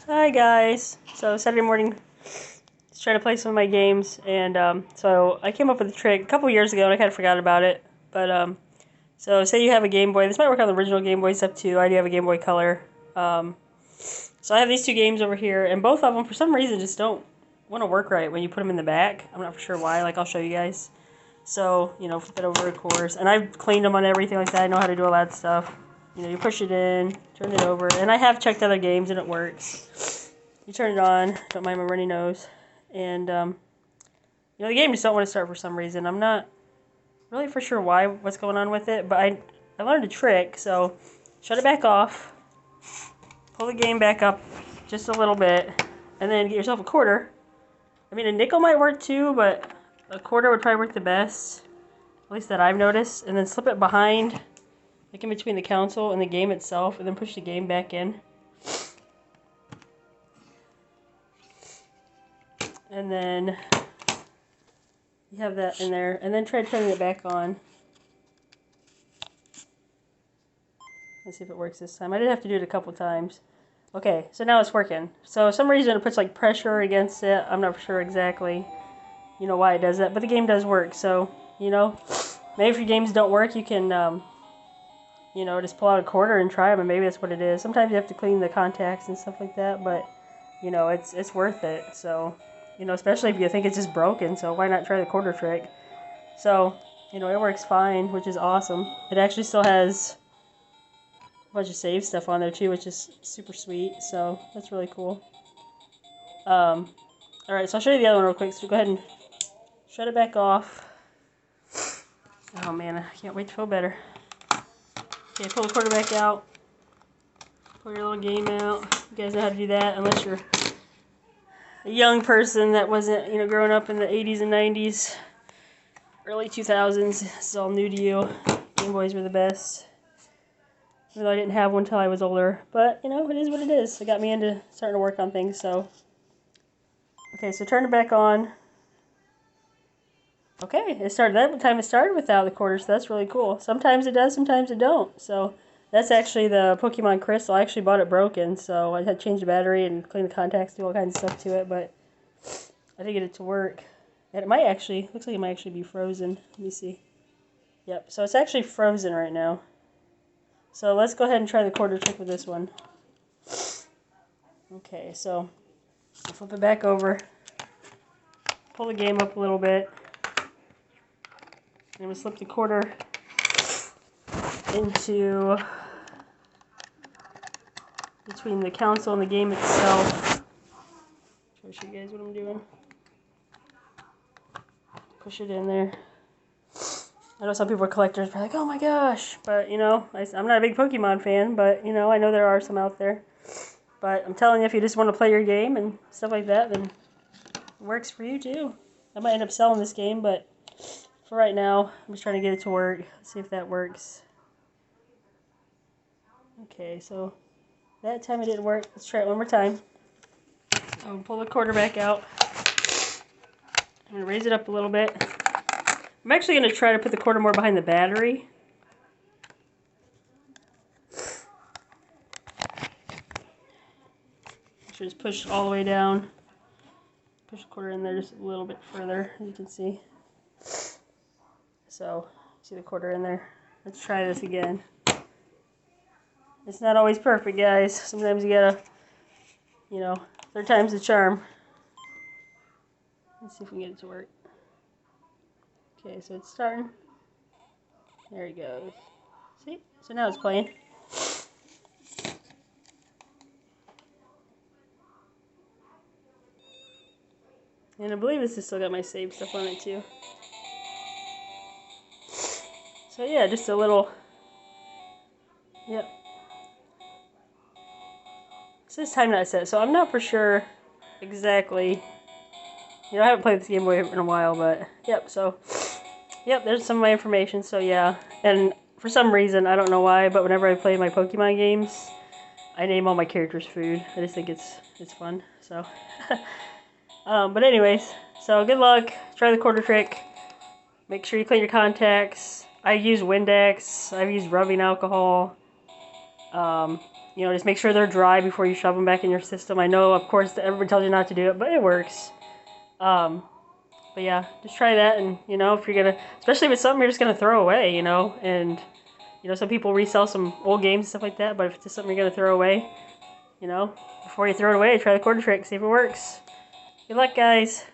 Hi guys. So Saturday morning, just trying to play some of my games, and so I came up with a trick a couple years ago, and I kind of forgot about it. But so say you have a Game Boy. This might work on the original Game Boy stuff too. I do have a Game Boy Color. Um, so I have these two games over here, and both of them, for some reason, just don't want to work right when you put them in the back. I'm not sure why. Like I'll show you guys. So flip it over, of course, and I've cleaned them on everything like that. I know how to do all that stuff. You push it in, turn it over, and I have checked other games and it works. You turn it on, don't mind my runny nose, and the game just don't want to start for some reason. I'm not really for sure what's going on with it, but I learned a trick. So shut it back off, pull the game back up just a little bit, and then get yourself a quarter. I mean, a nickel might work too, but a quarter would probably work the best, at least that I've noticed, and then slip it behind, like in between the console and the game itself, and then push the game back in. And then you have that in there, and then try turning it back on. Let's see if it works this time. I did have to do it a couple times. Okay, so now it's working. So for some reason it puts like pressure against it. I'm not sure exactly, why it does that, but the game does work. So, maybe if your games don't work, you can, just pull out a quarter and try them, and maybe that's what it is. Sometimes you have to clean the contacts and stuff like that, but, it's worth it. So, especially if you think it's just broken, so why not try the quarter trick? So, it works fine, which is awesome. It actually still has a bunch of save stuff on there too, which is super sweet, so that's really cool. Alright, so I'll show you the other one real quick, so go ahead and shut it back off. Oh man, I can't wait to feel better. Okay, pull the quarter back out. Pull your little game out. You guys know how to do that, unless you're a young person that wasn't, growing up in the 80s and 90s, early 2000s. This is all new to you. Game Boys were the best. Even though I didn't have one until I was older. But, it is what it is. It got me into starting to work on things, so. Okay, so turn it back on. Okay, it started that time. It started without the quarter, so that's really cool. Sometimes it does, sometimes it don't. So that's actually the Pokemon Crystal. I actually bought it broken, so I had to change the battery and clean the contacts, do all kinds of stuff to it, but I did get it to work. And it might actually, looks like it might actually be frozen. Let me see. Yep, so it's actually frozen right now. So let's go ahead and try the quarter trick with this one. Okay, so I'll flip it back over, pull the game up a little bit, and we'll slip the quarter into between the console and the game itself. I'll show you guys what I'm doing. Push it in there. I know some people are collectors, are like, oh my gosh, but I'm not a big Pokemon fan, but I know there are some out there. But I'm telling you, if you just want to play your game and stuff like that, then it works for you too. I might end up selling this game, but for right now, I'm just trying to get it to work. Let's see if that works. Okay, so that time it didn't work. Let's try it one more time. I'll pull the quarter back out. I'm going to raise it up a little bit. I'm actually going to try to put the quarter more behind the battery. Just push all the way down. Push the quarter in there just a little bit further, as you can see. So, see the quarter in there. Let's try this again. It's not always perfect, guys. Sometimes you gotta, third time's the charm. Let's see if we can get it to work. Okay, so it's starting. There it goes. See? So now it's playing. And I believe this has still got my save stuff on it too. So yeah, just a little. Yep. So this time not set, so I'm not for sure exactly. I haven't played this Game Boy in a while, but yep, so yep, there's some of my information, so yeah. And for some reason, I don't know why, but whenever I play my Pokemon games, I name all my characters food. I just think it's fun, so. But anyways, so good luck. Try the quarter trick. Make sure you clean your contacts. I use Windex. I've used rubbing alcohol. You know, just make sure they're dry before you shove them back in your system. I know, of course, everybody tells you not to do it, but it works. But yeah, just try that, and you know, if you're gonna, especially if it's something you're just gonna throw away, you know, and you know, some people resell some old games and stuff like that, but if it's just something you're gonna throw away, you know, before you throw it away, try the quarter trick, see if it works. Good luck, guys.